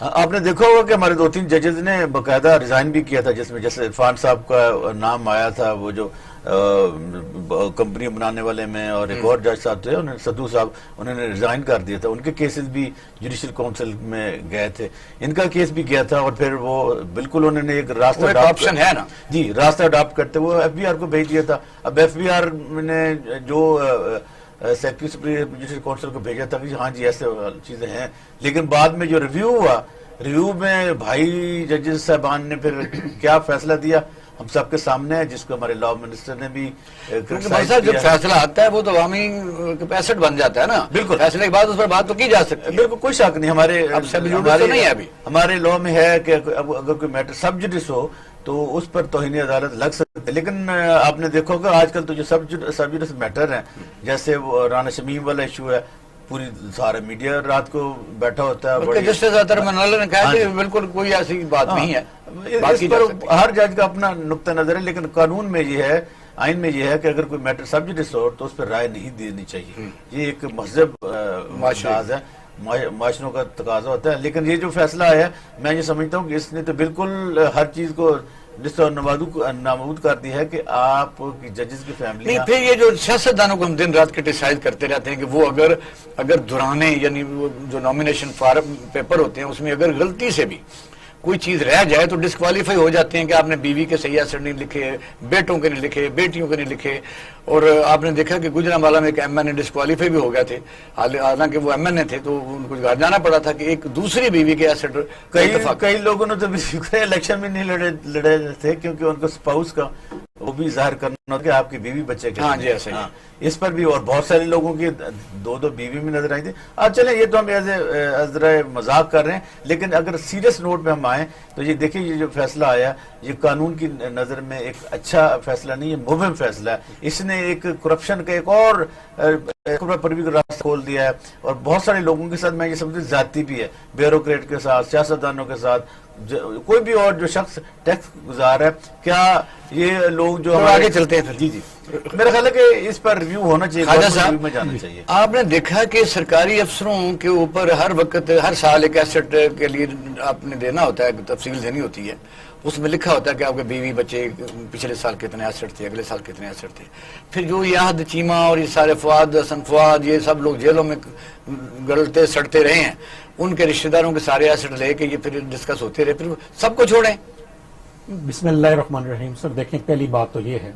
آپ نے دیکھا ہوگا کہ ہمارے 2-3 ججز نے باقاعدہ ریزائن بھی کیا تھا، جس میں جیسے عرفان صاحب کا نام آیا تھا، وہ جو کمپنی بنانے والے میں، اور ایک اور جج صاحب تھے سدھو صاحب، انہوں نے ریزائن کر دیا تھا. ان کے کیسز بھی جوڈیشل کونسل میں گئے تھے، ان کا کیس بھی گیا تھا، اور پھر وہ بالکل انہوں نے ایک راستہ آپشن ہے نا جی راستہ اڈاپٹ کرتے وہ ایف بی آر کو بھیج دیا تھا. اب ایف بی آر نے جو سیکرٹری سپیریئر جوڈیشل کونسل کو بھیجا تھا کہ ہاں جی ایسے چیزیں ہیں، لیکن بعد میں جو ریویو ہوا، ریویو میں بھائی ججز صاحبان نے پھر کیا فیصلہ دیا ہم سب کے سامنے ہے، جس کو ہمارے لاء منسٹر نے بھی جب فیصلہ آتا ہے وہ تو عوامی کیپیسٹ بن جاتا ہے نا. بالکل فیصلے کے بعد اس پر بات تو کی جا سکتی ہے. بالکل کوئی شک نہیں. ہمارے لاء میں ہے کہ اگر کوئی میٹر سب جوڈس ہو تو اس پر توہین عدالت لگ سکتی ہے. لیکن آپ نے دیکھو کہ آج کل تو جو سب جوڈس میٹر ہیں، جیسے وہ رانا شمیم والا ایشو ہے، پوری سارا میڈیا رات کو بیٹھا ہوتا ہے. جس سے زیادہ منال نے کہا کہ بالکل کوئی ایسی بات نہیں ہے، اس پر ہر جج کا اپنا نقطہ نظر ہے. لیکن قانون میں یہ ہے، آئین میں یہ ہے کہ اگر کوئی میٹر سب جوڈس ہو تو اس پر رائے نہیں دینی چاہیے. یہ ایک مہذب انداز ہے، معاشروں کا تقاضا ہوتا ہے. لیکن یہ جو فیصلہ آیا، میں یہ سمجھتا ہوں کہ اس نے تو بالکل ہر چیز کو نامود کر دی ہے کہ آپ کی ججز کی فیملی نہیں. پھر یہ جو سیاستدانوں کو ہم دن رات کرٹیسائز کرتے رہتے ہیں کہ وہ اگر درانے یعنی وہ جو نامینیشن فارم پیپر ہوتے ہیں اس میں اگر غلطی سے بھی کوئی چیز رہ جائے تو ڈسکوالیفائی ہو جاتے ہیں کہ آپ نے بیوی کے صحیح ایسٹ نہیں لکھے، بیٹوں کے نہیں لکھے، بیٹیوں کے نہیں لکھے. اور آپ نے دیکھا کہ گجرانوالہ میں ایک ایم این اے ڈسکوالیفائی بھی ہو گئے تھے، حالانکہ وہ ایم این اے تھے تو ان کو گھر جانا پڑا تھا کہ ایک دوسری بیوی کے ایسٹ. کئی لوگوں نے تو الیکشن میں نہیں لڑے تھے کیونکہ ان کو اسپاؤس کا وہ بھی ظاہر کرنا کہ آپ کی بیوی بچے کے. ہاں جی ایسے ہی اس پر بھی. اور بہت سارے لوگوں کی 2 بیوی میں نظر آئی تھی. اب چلیں یہ تو ہم ذرا مذاق کر رہے ہیں، لیکن اگر سیریس نوٹ میں ہم آئیں تو یہ دیکھیں یہ جو فیصلہ آیا یہ قانون کی نظر میں ایک اچھا فیصلہ نہیں ہے، مبہم فیصلہ ہے. اس نے ایک کرپشن کا ایک اور پر بھی راستہ کھول دیا ہے، اور بہت سارے لوگوں کے ساتھ میں یہ سمجھتا ہوں زیادتی بھی ہے، بیوروکریٹ کے ساتھ، سیاستدانوں کے ساتھ، کوئی بھی اور جو شخص ٹیکس گزار ہے. کیا یہ لوگ جو آگے چلتے ہیں؟ جی میرا خیال ہے کہ اس پر ریویو ہونا چاہیے، خواجہ صاحب میں جانا چاہیے. آپ نے دیکھا کہ سرکاری افسروں کے اوپر ہر وقت ہر سال ایک ایسٹ کے لیے آپ نے دینا ہوتا ہے، تفصیل دینی ہوتی ہے. اس میں لکھا ہوتا ہے کہ آپ کے بیوی بچے پچھلے سال کتنے ایسٹ تھے، اگلے سال کتنے ایسٹ تھے. پھر جو یاد چیمہ اور یہ سارے فواد، حسن فواد، یہ سب لوگ جیلوں میں گلتے سڑتے رہے ہیں، ان کے رشتہ داروں کے سارے ایسٹ لے کے یہ پھر ڈسکس ہوتے رہے، پھر سب کو چھوڑیں. بسم اللہ الرحمن الرحیم. سر دیکھیں پہلی بات تو یہ ہے،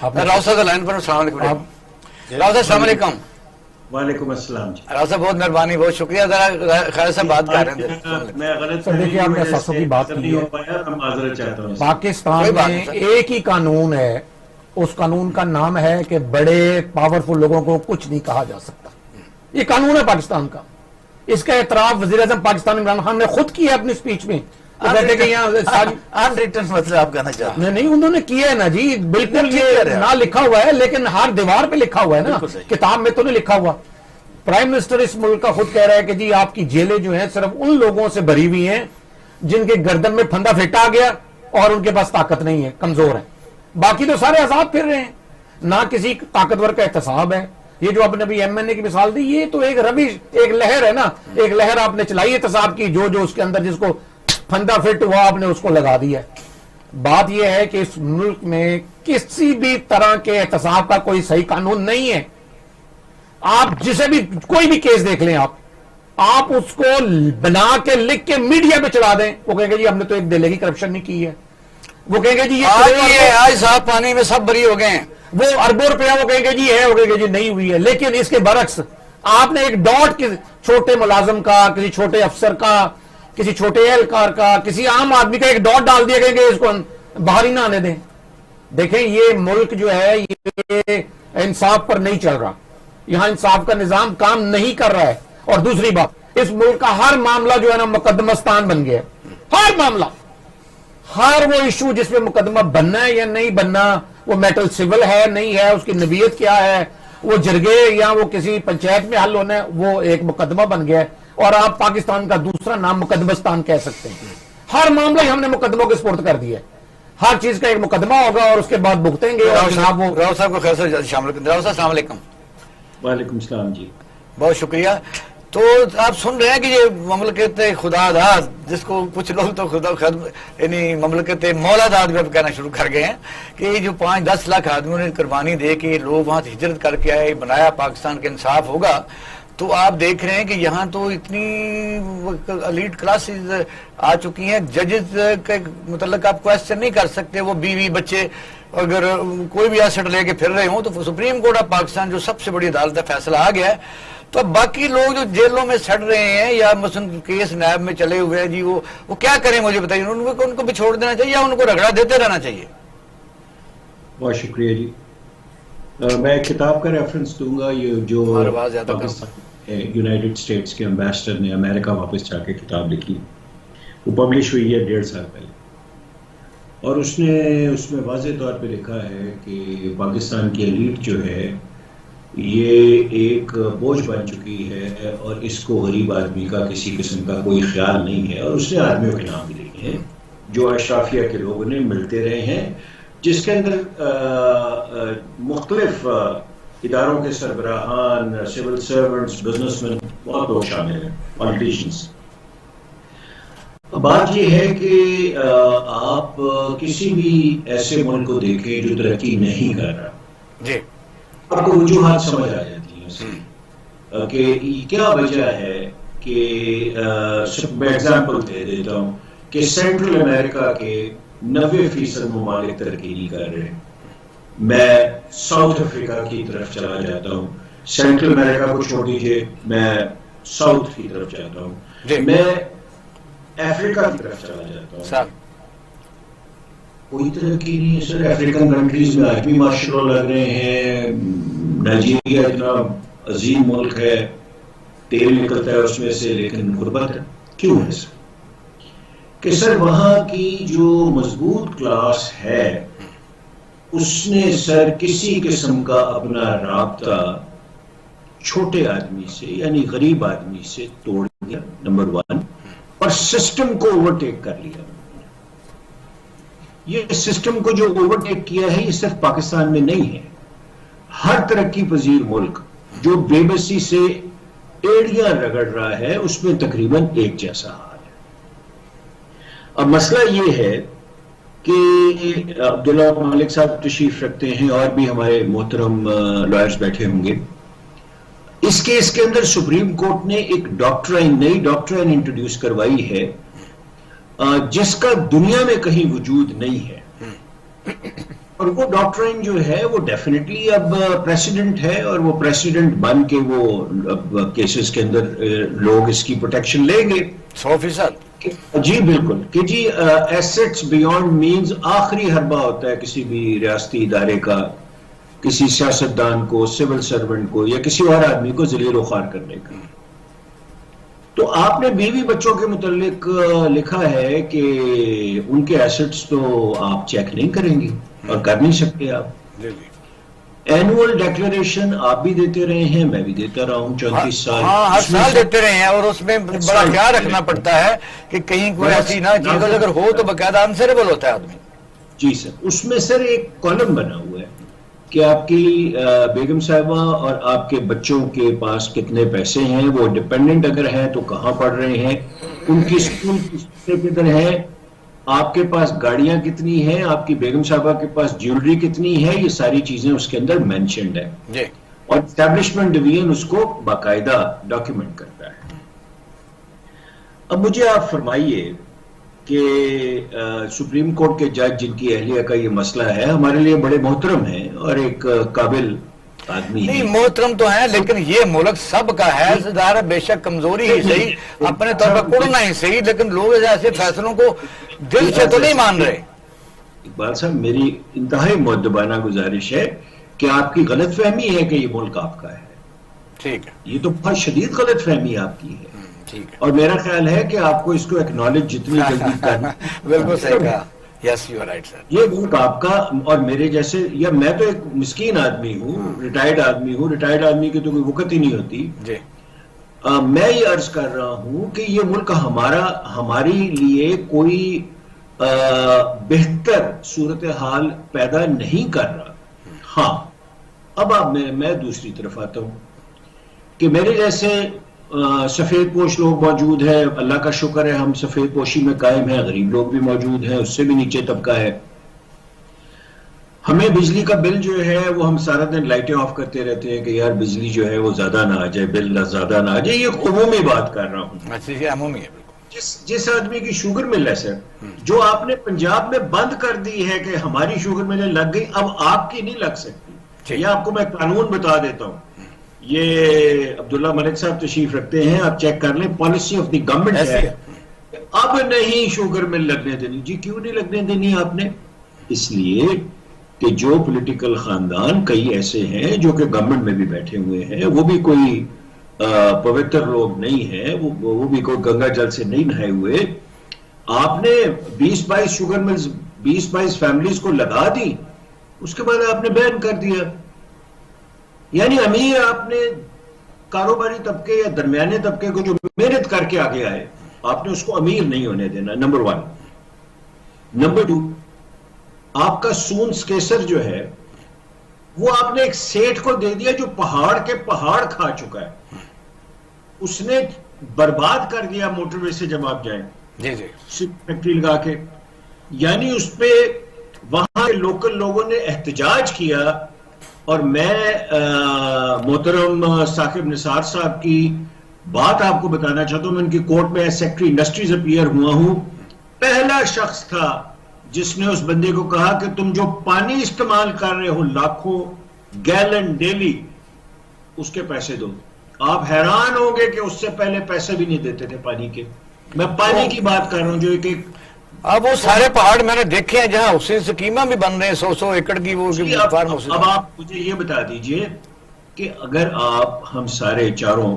راؤ صاحب لائن پر. السلام علیکم. راؤ صاحب السلام علیکم. وعلیکم السلام. راؤ صاحب بہت مہربانی، بہت شکریہ. ذرا خیر صاحب بات کر رہے ہیں. سر دیکھیے آپ نے اثاثوں کی بات کی ہے. پاکستان میں ایک ہی قانون ہے، اس قانون کا نام ہے کہ بڑے پاورفل لوگوں کو کچھ نہیں کہا جا سکتا. یہ قانون ہے پاکستان کا. اس کا اعتراف وزیر اعظم پاکستان عمران خان نے خود کیا اپنی اسپیچ میں. مطلب آپ کہنا چاہتے ہیں؟ نہیں انہوں نے کیا ہے نا جی، بالکل یہ نہ لکھا ہوا ہے لیکن ہر دیوار پہ لکھا ہوا ہے نا، کتاب میں تو نہیں لکھا ہوا. پرائم منسٹر اس ملک کا خود کہہ رہا ہے کہ جی آپ کی جیلیں جو ہیں صرف ان لوگوں سے بھری ہوئی ہیں جن کے گردن میں پھندا پھیٹا آ گیا اور ان کے پاس طاقت نہیں ہے، کمزور ہیں. باقی تو سارے آزاد پھر رہے ہیں، نہ کسی طاقتور کا احتساب ہے. یہ جو آپ نے ابھی ایم این اے کی مثال دی، یہ تو ایک ربش، ایک لہر ہے نا، ایک لہر آپ نے چلائی احتساب کی، جو اس کے اندر جس کو پھندا فٹ ہوا آپ نے اس کو لگا دیا. بات یہ ہے کہ اس ملک میں کسی بھی طرح کے احتساب کا کوئی صحیح قانون نہیں ہے. آپ جسے بھی کوئی بھی کیس دیکھ لیں، آپ اس کو بنا کے لکھ کے میڈیا پہ چلا دیں، وہ کہیں گے جی ہم نے تو ایک دلے کی کرپشن نہیں کی ہے. وہ کہیں گے جی آج صاحب پانی میں سب بری ہو گئے ہیں، وہ اربوں روپیہ وہ کہیں گے جی ہے، وہ کہیں گے جی نہیں ہوئی ہے. لیکن اس کے برعکس آپ نے ایک ڈاٹ چھوٹے ملازم کا، کسی چھوٹے افسر کا، کسی چھوٹے اہلکار کا، کسی عام آدمی کا ایک ڈاٹ ڈال دیا کہ اس کو باہر ہی نہ آنے دیں. دیکھیں یہ ملک جو ہے یہ انصاف پر نہیں چل رہا، یہاں انصاف کا نظام کام نہیں کر رہا ہے. اور دوسری بات، اس ملک کا ہر معاملہ جو ہے نا مقدمستان بن گیا ہے. ہر معاملہ، ہر وہ ایشو جس پہ مقدمہ بننا ہے یا نہیں بننا، وہ میٹل سول ہے نہیں ہے، اس کی نوعیت کیا ہے، وہ جرگے یا وہ کسی پنچایت میں حل ہونا ہے، وہ ایک مقدمہ بن گیا ہے. اور آپ پاکستان کا دوسرا نام مقدمستان کہہ سکتے ہیں. ہر معاملہ ہی ہم نے مقدموں کے سپرد کر دیا ہے. ہر چیز کا ایک مقدمہ ہوگا اور اس کے بعد بھگتیں گے. راؤ صاحب کو خیر سے شامل کریں. راؤ صاحب السلام علیکم. وعلیکم السلام جی. بہت شکریہ. تو آپ سن رہے ہیں کہ یہ مملکت خدا داد، جس کو کچھ لوگ تو خدا یعنی مملکت مولا داد بھی کہنا شروع کر گئے ہیں، کہ جو 5-10 لاکھ آدمیوں نے قربانی دے کے لوگ وہاں سے ہجرت کر کے آئے، بنایا پاکستان کے انصاف ہوگا، تو آپ دیکھ رہے ہیں کہ یہاں تو اتنی ایلیٹ کلاسز آ چکی ہیں، ججز کے متعلق آپ کویسچن نہیں کر سکتے، وہ بیوی بچے اگر کوئی بھی ایسٹ لے کے پھر رہے ہوں تو سپریم کورٹ آف پاکستان جو سب سے بڑی عدالت ہے فیصلہ آ گیا ہے، تو اب باقی لوگ جو جیلوں میں سڑ رہے ہیں یا مثلا کیس نیب میں چلے ہوئے ہیں جی، وہ کیا کریں مجھے بتائیے، ان کو بھی چھوڑ دینا چاہیے یا ان کو رگڑا دیتے رہنا چاہیے؟ بہت شکریہ جی. میں ایک کتاب کا ریفرنس دوں گا، یہ جو پاکستان یونائٹڈ اسٹیٹس کے امبیسڈر نے امریکہ واپس جا کے کتاب لکھی، وہ پبلش ہوئی ہے 1.5 سال پہلے، اور اس میں واضح طور پہ لکھا ہے کہ پاکستان کی ایلیٹ جو ہے یہ ایک بوجھ بن چکی ہے اور اس کو غریب آدمی کا کسی قسم کا کوئی خیال نہیں ہے، اور اس نے آدمیوں کے نام بھی لیے ہیں جو اشرافیہ کے لوگ انہیں ملتے رہے ہیں، جس کے اندر مختلف اداروں کے سربراہان، سول سرونٹس، بزنس مین، بہت لوگ شامل ہیں، پالیٹیشنز. بات یہ ہے کہ آپ کسی بھی ایسے ملک کو دیکھیں جو ترقی نہیں کر رہا، جی آپ کو وجوہات سمجھ آ جاتی ہیں اس کی کہ کیا وجہ ہے. کہ میں ایگزامپل دے دیتا ہوں کہ سینٹرل امریکہ کے 90% ممالک ترقی نہیں کر رہے. میں ساؤتھ افریقہ کی طرف چلا جاتا ہوں، سینٹرل امریکہ کو چھوڑ دیجئے، میں ساؤتھ کی طرف جاتا ہوں، میں افریقہ کی طرف چلا جاتا ہوں، کوئی ترقی نہیں ہے سر. افریقن کنٹریز میں آج بھی ماشاء اللہ لگ رہے ہیں. نائجیریا اتنا عظیم ملک ہے، تیل نکلتا ہے اس میں سے، لیکن غربت ہے. کیوں ہے سر؟ کہ سر وہاں کی جو مضبوط کلاس ہے اس نے سر کسی قسم کا اپنا رابطہ چھوٹے آدمی سے یعنی غریب آدمی سے توڑ دیا، نمبر 1، اور سسٹم کو اوورٹیک کر لیا. یہ سسٹم کو جو اوورٹیک کیا ہے یہ صرف پاکستان میں نہیں ہے، ہر ترقی پذیر ملک جو بے بسی سے ایڑیاں رگڑ رہا ہے اس میں تقریباً ایک جیسا حال ہے. اب مسئلہ یہ ہے کہ عبداللہ مالک صاحب تشریف رکھتے ہیں اور بھی ہمارے محترم لائرز بیٹھے ہوں گے. اس کیس کے اندر سپریم کورٹ نے ایک نئی ڈاکٹرائن انٹروڈیوس کروائی ہے جس کا دنیا میں کہیں وجود نہیں ہے، اور وہ ڈاکٹرائن جو ہے وہ ڈیفینیٹلی اب پریسیڈنٹ ہے، اور وہ پریسیڈنٹ بن کے وہ کیسز کے اندر لوگ اس کی پروٹیکشن لیں گے 100%. جی بالکل، کہ جی ایسٹس بیونڈ مینز آخری حربہ ہوتا ہے کسی بھی ریاستی ادارے کا، کسی سیاستدان کو، سول سرونٹ کو یا کسی اور آدمی کو ذلیل و خوار کرنے کا. تو آپ نے بیوی بچوں کے متعلق لکھا ہے کہ ان کے ایسٹس تو آپ چیک نہیں کریں گے اور کر نہیں سکتے آپ. اینوئل ڈیکلریشن آپ بھی دیتے رہے ہیں، میں بھی دیتا رہا ہوں 34 سال. ہاں ہر سال دیتے رہے ہیں، اور اس میں بڑا خیال رکھنا پڑتا ہے کہ کہیں کوئی ایسی نہ چیز اگر ہو تو باقاعدہ آنسریبل ہوتا ہے آدمی. جی سر، اس میں سر ایک کالم بنا ہوا ہے کہ آپ کی بیگم صاحبہ اور آپ کے بچوں کے پاس کتنے پیسے ہیں، وہ ڈیپینڈنٹ اگر ہیں تو کہاں پڑھ رہے ہیں، ان کی اسکول کدھر ہے، آپ کے پاس گاڑیاں کتنی ہیں، آپ کی بیگم صاحبہ کے پاس جیولری کتنی ہے، یہ ساری چیزیں اس کے اندر مینشنڈ ہے، اور اسٹیبلشمنٹ ڈویژن اس کو باقاعدہ ڈاکیومنٹ کرتا ہے. اب مجھے آپ فرمائیے کہ سپریم کورٹ کے جج جن کی اہلیہ کا یہ مسئلہ ہے ہمارے لیے بڑے محترم ہیں اور ایک قابل آدمی نہیں، محترم تو ہیں، لیکن یہ ملک سب کا ہے، ظاہر بے شک کمزوری ہی صحیح، اپنے طور پر کڑنا ہی صحیح، لیکن لوگ ایسے فیصلوں کو دل سے تو نہیں مان رہے. اقبال صاحب، میری انتہائی مؤدبانہ گزارش ہے کہ آپ کی غلط فہمی ہے کہ یہ ملک آپ کا ہے. ٹھیک ہے، یہ تو بہت شدید غلط فہمی آپ کی ہے، اور میرا خیال ہے کہ آپ کو اس کو ایکنالج جتنی جلدی کرنا. بالکل صحیح کہا. Yes you are right sir. یہ ملک آپ کا اور میرے جیسے، یا میں تو ایک مسکین آدمی ہوں، ریٹائرڈ آدمی ہوں، ریٹائرڈ آدمی کی تو کوئی وقت ہی نہیں ہوتی. جی میں یہ عرض کر رہا ہوں کہ یہ ملک ہماری لیے کوئی بہتر صورتحال پیدا نہیں کر رہا. ہاں اب آپ میں دوسری طرف آتا ہوں کہ میرے جیسے سفید پوش لوگ موجود ہیں، اللہ کا شکر ہے ہم سفید پوشی میں قائم ہیں، غریب لوگ بھی موجود ہیں، اس سے بھی نیچے طبقہ ہے. ہمیں بجلی کا بل جو ہے وہ ہم سارا دن لائٹیں آف کرتے رہتے ہیں کہ یار بجلی جو ہے وہ زیادہ نہ آ جائے، بل زیادہ نہ آ جائے. یہ عمومی بات کر رہا ہوں. اچھا یہ عمومی ہے بالکل. جس آدمی کی شوگر مل ہے سر، جو آپ نے پنجاب میں بند کر دی ہے کہ ہماری شوگر ملیں لگ گئی، اب آپ کی نہیں لگ سکتی. یہ آپ کو میں قانون بتا دیتا ہوں. یہ عبداللہ ملک صاحب تشریف رکھتے ہیں، آپ چیک کر لیں، پالیسی آف دی گورنمنٹ ہے اب نہیں شوگر مل لگنے دینی. جی کیوں نہیں لگنے دینی آپ نے؟ اس لیے کہ جو پولیٹیکل خاندان کئی ایسے ہیں جو کہ گورنمنٹ میں بھی بیٹھے ہوئے ہیں، وہ بھی کوئی پوتر لوگ نہیں ہیں، وہ بھی کوئی گنگا جل سے نہیں نہائے ہوئے. آپ نے 20-22 شوگر ملز 20-22 فیملیز کو لگا دی، اس کے بعد آپ نے بین کر دیا. یعنی امیر آپ نے کاروباری طبقے یا درمیانے طبقے کو جو محنت کر کے آگے آئے، آپ نے اس کو امیر نہیں ہونے دینا. نمبر 1. نمبر 2، آپ کا سون سکیسر جو ہے وہ آپ نے ایک سیٹ کو دے دیا جو پہاڑ کے پہاڑ کھا چکا ہے. اس نے برباد کر دیا موٹر وے سے جب آپ جائیں جی جی فیکٹری لگا کے. یعنی اس پہ وہاں کے لوکل لوگوں نے احتجاج کیا، اور میں محترم ثاقب نثار صاحب کی بات آپ کو بتانا چاہتا ہوں. میں ان کی کورٹ میں سیکرٹری انڈسٹریز اپیئر ہوا ہوں. پہلا شخص تھا جس نے اس بندے کو کہا کہ تم جو پانی استعمال کر رہے ہو لاکھوں گیلن ڈیلی، اس کے پیسے دو. آپ حیران ہوں گے کہ اس سے پہلے پیسے بھی نہیں دیتے تھے پانی کے. میں پانی کی بات کر رہا ہوں جو ایک اب وہ سارے پہاڑ میں نے دیکھے ہیں جہاں حسین سکیمہ بھی بن رہے ہیں 100 ایکڑ کی وہ فارم ہاؤس. اب آپ مجھے یہ بتا دیجئے کہ اگر آپ ہم سارے چاروں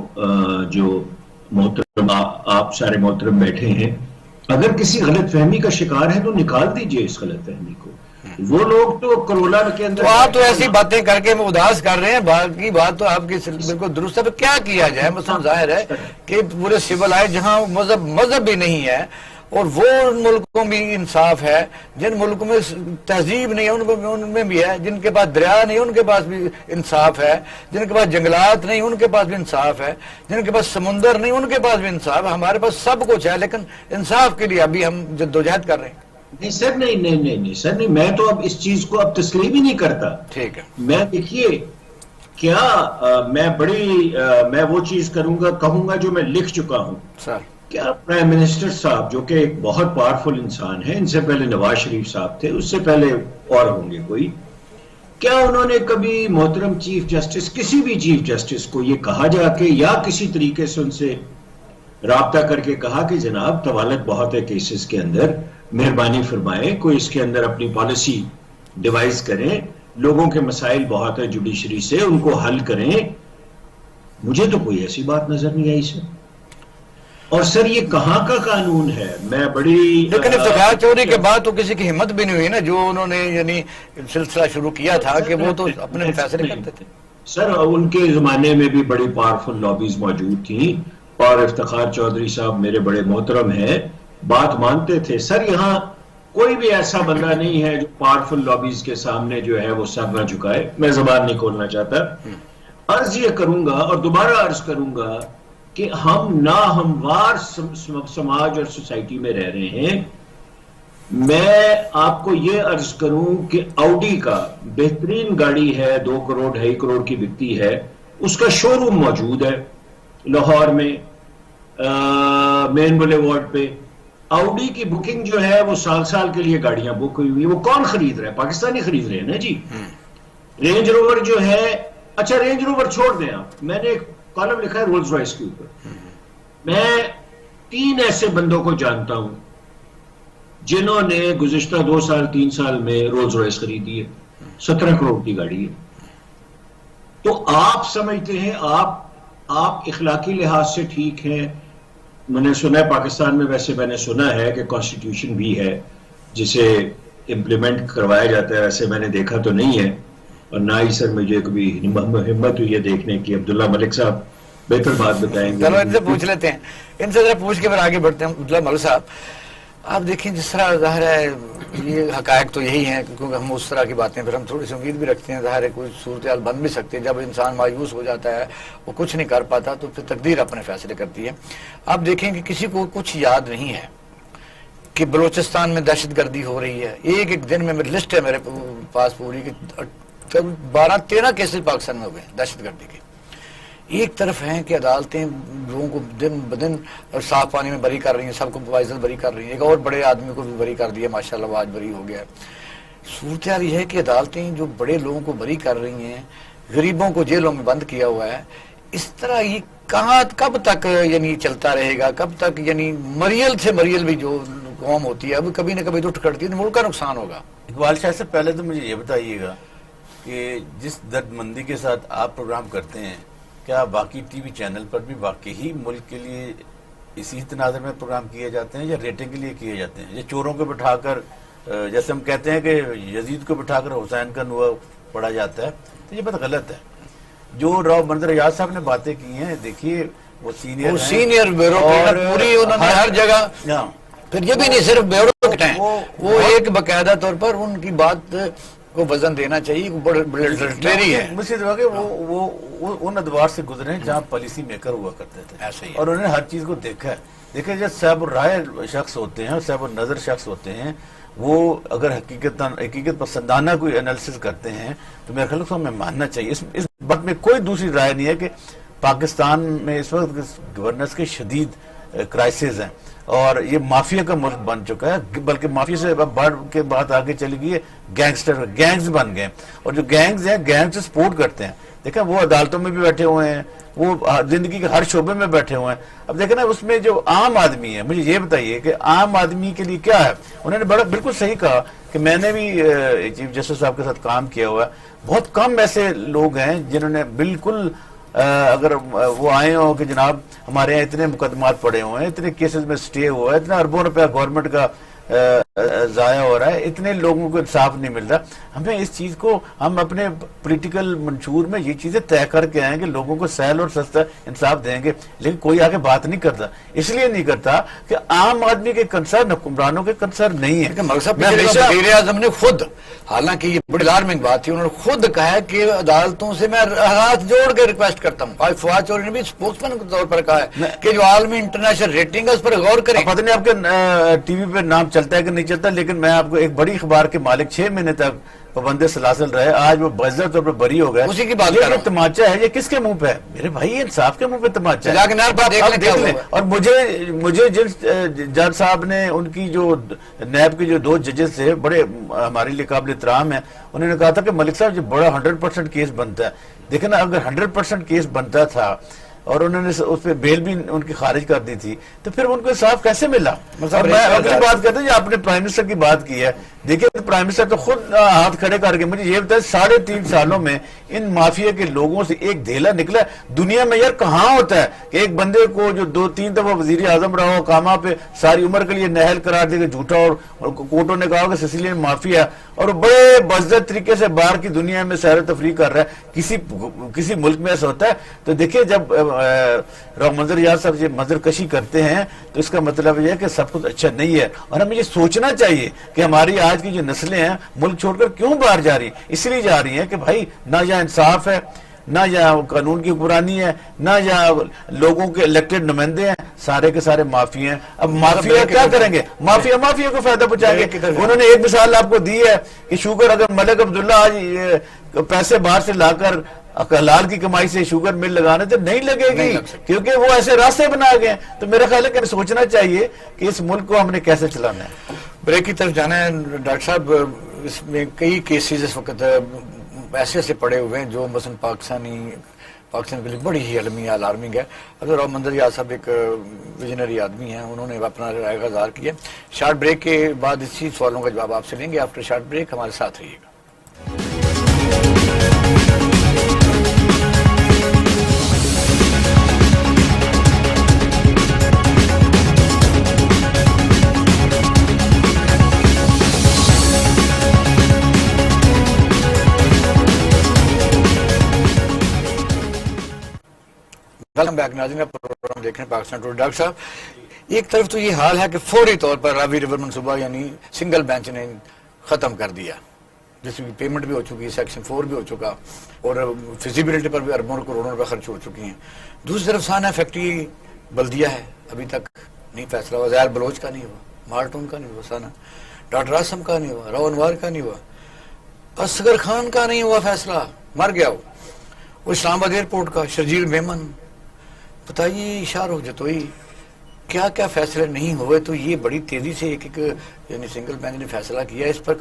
جو محترم آپ سارے محترم بیٹھے ہیں، اگر کسی غلط فہمی کا شکار ہے تو نکال دیجئے اس غلط فہمی کو. وہ لوگ تو کرولا کے اندر تو آپ تو ایسی باتیں کر کے اداس کر رہے ہیں. باقی بات تو آپ کی بالکل درست ہے. کیا کیا جائے؟ مثلا ظاہر ہے کہ پورے سول آئے جہاں مذہب بھی نہیں ہے، اور وہ ملکوں میں انصاف ہے جن ملکوں میں تہذیب نہیں ہے ان میں بھی ہے، جن کے پاس دریا نہیں ان کے پاس بھی انصاف ہے، جن کے پاس جنگلات نہیں ان کے پاس بھی انصاف ہے، جن کے پاس سمندر نہیں ان کے پاس بھی انصاف ہے. ہمارے پاس سب کچھ ہے، لیکن انصاف کے لیے ابھی ہم جدوجہد کر رہے ہیں. نہیں سر، نہیں سر، نہیں. میں تو اب اس چیز کو اب تسلیم ہی نہیں کرتا. ٹھیک ہے. میں دیکھیے کیا میں وہ چیز کہوں گا جو میں لکھ چکا ہوں. سر کیا پرائم منسٹر صاحب جو کہ ایک بہت پاورفل انسان ہے، ان سے پہلے نواز شریف صاحب تھے، اس سے پہلے اور ہوں گے کوئی، کیا انہوں نے کبھی محترم چیف جسٹس، کسی بھی چیف جسٹس کو یہ کہا جا کے یا کسی طریقے سے ان سے رابطہ کر کے کہا کہ جناب طوالت بہت ہے کیسز کے اندر، مہربانی فرمائیں کوئی اس کے اندر اپنی پالیسی ڈیوائز کریں، لوگوں کے مسائل بہت ہے جوڈیشری سے، ان کو حل کریں؟ مجھے تو کوئی ایسی بات نظر نہیں آئی سر. اور سر یہ کہاں کا قانون ہے؟ میں بڑی لیکن افتخار چوری کے بعد تو کسی کی ہمت بھی نہیں ہوئی نا، جو انہوں نے یعنی سلسلہ شروع کیا تھا کہ وہ تو اپنے فیصلے کرتے تھے. سر ان کے زمانے میں بھی بڑی پاورفل لابیز موجود تھیں، اور افتخار چودھری صاحب میرے بڑے محترم ہیں، بات مانتے تھے. سر یہاں کوئی بھی ایسا بندہ نہیں ہے جو پاورفل لابیز کے سامنے جو ہے وہ سر نہ جھکائے. میں زبان نہیں کھولنا چاہتا. عرض یہ کروں گا اور دوبارہ عرض کروں گا کہ ہم ناہموار سماج اور سوسائٹی میں رہ رہے ہیں. میں آپ کو یہ عرض کروں کہ آؤڈی کا بہترین گاڑی ہے، 2 کروڑ 2.5 کروڑ کی بکتی ہے، اس کا شو روم موجود ہے لاہور میں مین بولے وارڈ پہ. آؤڈی کی بکنگ جو ہے وہ سال کے لیے گاڑیاں بک ہوئی ہوئی. وہ کون خرید رہا ہے؟ پاکستانی خرید رہے ہیں نا جی. رینج روور جو ہے، اچھا رینج روور چھوڑ دیں آپ، میں نے ایک کالم لکھا ہے رولز رائس کے اوپر. میں 3 ایسے بندوں کو جانتا ہوں جنہوں نے گزشتہ 2 سال 3 سال میں رولز رائس خریدی ہے. 17 کروڑ کی گاڑی ہے. تو آپ سمجھتے ہیں آپ اخلاقی لحاظ سے ٹھیک ہیں. میں نے سنا ہے پاکستان میں، ویسے میں نے سنا ہے کہ کانسٹیٹیوشن بھی ہے جسے امپلیمنٹ کروایا جاتا ہے. ویسے میں نے دیکھا تو نہیں ہے، اور نہ ہی سر مجھے کبھی ہمت ہوئی ہے دیکھنے کی. عبداللہ ملک صاحب بہتر بات بتائیں گے. چلو ان سے پوچھ لیتے ہیں، ان سے ذرا پوچھ کے پھر آگے بڑھتے ہیں. عبداللہ ملک صاحب، آپ دیکھیں جس طرح ظاہر ہے یہ حقائق تو یہی ہیں، کیونکہ ہم اس طرح کی باتیں پھر ہم تھوڑی سی امید بھی رکھتے ہیں، ظاہر ہے کوئی صورتحال بن بھی سکتی ہے، جب انسان مایوس ہو جاتا ہے وہ کچھ نہیں کر پاتا تو پھر تقدیر اپنے فیصلے کرتی ہے۔ آپ دیکھیں کہ کسی کو کچھ یاد نہیں ہے کہ بلوچستان میں دہشت گردی ہو رہی ہے، ایک دن میں لسٹ ہے میرے پاس پوری کہ 12-13 کیسز پاکستان میں ہوئے ہیں دہشت گردی کے۔ ایک طرف ہیں کہ عدالتیں لوگوں کو دن بدن اور صاف پانی میں بری کر رہی ہیں، سب کو باعزت بری کر رہی ہیں، ایک اور بڑے آدمی کو بھی بری کر دیا ماشاءاللہ، وہ آج بری ہو گیا ہے۔ صورتحال یہ ہے کہ عدالتیں جو بڑے لوگوں کو بری کر رہی ہیں، غریبوں کو جیلوں میں بند کیا ہوا ہے، اس طرح یہ کب تک یعنی چلتا رہے گا، کب تک یعنی مریل سے مریل بھی جو قوم ہوتی ہے اب کبھی نہ کبھی اٹھ کھڑتی ہے تو ملک کا نقصان ہوگا۔ اقبال شاہ سے پہلے تو مجھے یہ بتائیے گا کہ جس درد مندی کے ساتھ آپ پروگرام کرتے ہیں، کیا باقی ٹی وی چینل پر بھی واقعی ملک کے لیے اسی تناظر میں پروگرام کیے جاتے ہیں یا ریٹنگ کے لیے کیے جاتے ہیں؟ یہ چوروں کو بٹھا کر جیسے ہم کہتے ہیں کہ یزید کو بٹھا کر حسین کا نوحہ پڑھا جاتا ہے، تو یہ بات غلط ہے۔ جو راؤ منظر ریاض صاحب نے باتیں کی ہیں، دیکھیے وہ سینئر بیوروکریٹ پوری انہوں نے ہر جگہ، پھر یہ بھی نہیں صرف بیوروکریٹ ہیں، وہ ایک باقاعدہ طور پر ان کی بات کو وزن دینا چاہیے، بڑے ہے مجھے دعا کہ وہ ان ادوار سے گزرے ہیں جہاں پالیسی میکر ہوا کرتے تھے اور انہوں نے ہر چیز کو دیکھا ہے۔ دیکھیں جب صاحب الرائے شخص ہوتے ہیں اور صاحب النظر شخص ہوتے ہیں، وہ اگر حقیقت پسندانہ کوئی انالیسس کرتے ہیں تو میرے خیال سے ہمیں ماننا چاہیے۔ اس بات میں کوئی دوسری رائے نہیں ہے کہ پاکستان میں اس وقت گورننس کے شدید کرائسس ہیں اور یہ مافیا کا ملک بن چکا ہے، بلکہ مافیا سے بڑھ کے بات آگے چلی گئی ہے، گینگز بن گئے، اور جو گینگز ہیں گینگ سے سپورٹ کرتے ہیں۔ دیکھیں وہ عدالتوں میں بھی بیٹھے ہوئے ہیں، وہ زندگی کے ہر شعبے میں بیٹھے ہوئے ہیں۔ اب دیکھیں نا اس میں جو عام آدمی ہے، مجھے یہ بتائیے کہ عام آدمی کے لیے کیا ہے؟ انہوں نے بالکل صحیح کہا کہ میں نے بھی چیف جسٹس صاحب کے ساتھ کام کیا ہوا ہے، بہت کم ایسے لوگ ہیں جنہوں نے بالکل اگر وہ آئے ہوں کہ جناب ہمارے یہاں اتنے مقدمات پڑے ہوئے ہیں، اتنے کیسز میں سٹے ہوا ہے، اتنا اربوں روپیہ گورنمنٹ کا ضائع ہو رہا ہے، اتنے لوگوں کو انصاف نہیں مل رہا۔ ہمیں اس چیز کو ہم اپنے پولیٹیکل منشور میں یہ چیزیں طے کر کے آئیں کہ لوگوں کو سہل اور سستا انصاف دیں گے، لیکن کوئی آگے بات نہیں کرتا، اس لیے نہیں کرتا کہ عام آدمی کے کنسرن حکمرانوں کے کنسرن نہیں ہے۔ وزیر اعظم نے خود، حالانکہ یہ بڑی الارمنگ بات تھی، انہوں نے خود کہا ہے کہ عدالتوں سے میں ہاتھ جوڑ کے ریکویسٹ کرتا ہوں، فواد چودھری نے بھی اسپوکس مین کے طور پر کہا ہے کہ جو عالمی انٹرنیشنل ریٹنگ ہے اس پر غور کریں۔ پتہ نہیں آپ کے ٹی وی پہ نام چلتا ہے کہ نہیں چلتا، لیکن میں آپ کو ایک بڑی اخبار کے مالک 6 مہینے تک پابند سلاسل رہے، آج وہ باضابطہ طور پر بری ہو گئے۔ اسی کی بات کر رہا ہوں۔ تماچا ہے یہ کس کے منہ پہ ہے؟ میرے بھائی یہ انصاف کے منہ پہ تماچا ہے، دیکھ لیں۔ اور مجھے جن جج صاحب نے ان کی جو نیب کے جو 2 ججز تھے بڑے ہمارے لیے قابل احترام ہیں، انہوں نے کہا تھا کہ ملک صاحب جو بڑا 100% کیس بنتا ہے، دیکھیں نا اگر 100% کیس بنتا تھا اور انہوں نے اس پہ بیل بھی ان کی خارج کر دی تھی تو پھر ان کو انصاف کیسے ملا؟ اور میں اگلی بات کرتا ہوں جو آپ نے پرائم منسٹر کی بات کی ہے، دیکھیں پرائم منسٹر تو خود ہاتھ کھڑے کر کے مجھے یہ بتایا 3.5 سالوں میں ان مافیا کے لوگوں سے ایک دھیلا نکلا ہے۔ دنیا میں یار کہاں ہوتا ہے کہ ایک بندے کو جو 2-3 دفعہ وزیر اعظم رہا ہو کاما پہ ساری عمر کے لیے نہل قرار دے کے جھوٹا، اور کورٹوں نے کہا کہ سسیلین مافیا اور بڑے بزدل طریقے سے باہر کی دنیا میں سیر و تفریح کر رہا ہے، کسی ملک میں ایسا ہوتا ہے؟ تو دیکھیں جب راؤ منظر ریاض صاحب یہ منظر کشی کرتے ہیں تو اس کا مطلب یہ ہے کہ سب کچھ اچھا نہیں ہے، اور ہمیں یہ سوچنا چاہیے کہ ہماری آج کی جو نسلیں ہیں ملک چھوڑ کر کیوں باہر جا رہی ہیں؟ اس لیے جا رہی ہیں کہ بھائی نہ یہاں انصاف ہے، نہ یہاں قانون کی حکمرانی ہے، نہ یہاں لوگوں کے الیکٹڈ نمائندے ہیں، سارے کے سارے مافیا ہیں۔ اب مافیا کیا کریں گے؟ مافیا کو فائدہ پہنچائیں گے۔ انہوں نے ایک مثال آپ کو دی ہے کہ شوگر اگر ملک عبداللہ آج پیسے باہر سے لا کر حلال کی کمائی سے شوگر مل لگانے تو نہیں لگے گی، کیونکہ وہ ایسے راستے بنا گئے۔ تو میرا خیال ہے کہ سوچنا چاہیے کہ اس ملک کو ہم نے کیسے چلانا ہے۔ بریک کی طرف جانا ہے ڈاکٹر صاحب، اس میں کئی کیسز اس وقت ایسے پڑے ہوئے ہیں جو مثلا پاکستان کے لیے بڑی ہی الارمنگ ہے۔ اگر راؤ منظر ریاض صاحب ایک ویژنری آدمی ہیں، انہوں نے اپنا رائے کا اظہار کیا۔ شارٹ بریک کے بعد اسی سوالوں کا جواب آپ سے لیں گے۔ آفٹر شارٹ بریک ہمارے ساتھ رہیے گا۔ ویلکم بیک ناظرین، پروگرام دیکھ رہے ہیں پاکستان ٹوڈے۔ ڈاکٹر صاحب ایک طرف تو یہ حال ہے کہ فوری طور پر راوی ریور منصوبہ یعنی سنگل بینچ نے ختم کر دیا، جس کی پیمنٹ بھی ہو چکی ہے، سیکشن 4 بھی ہو چکا، اور فیزیبلٹی پر بھی اربوں کروڑوں روپے خرچ ہو چکی ہیں۔ دوسری طرف سانا فیکٹری بلدیہ ہے، ابھی تک نہیں فیصلہ ہوا، زہر بلوچ کا نہیں ہوا، مارٹون کا نہیں ہوا سانا، ڈاکٹر آسم کا نہیں ہوا، راو انوار کا نہیں ہوا، اصغر خان کا نہیں ہوا فیصلہ، مر گیا وہ اسلام آباد ایئرپورٹ کا شرجیل میمن، بتائیے اشار ہو جتوئی کیا کیا فیصلے نہیں ہوئے۔ تو یہ بڑی تیزی سے ایک یعنی سنگل بینچ نے فیصلہ کیا، اس پر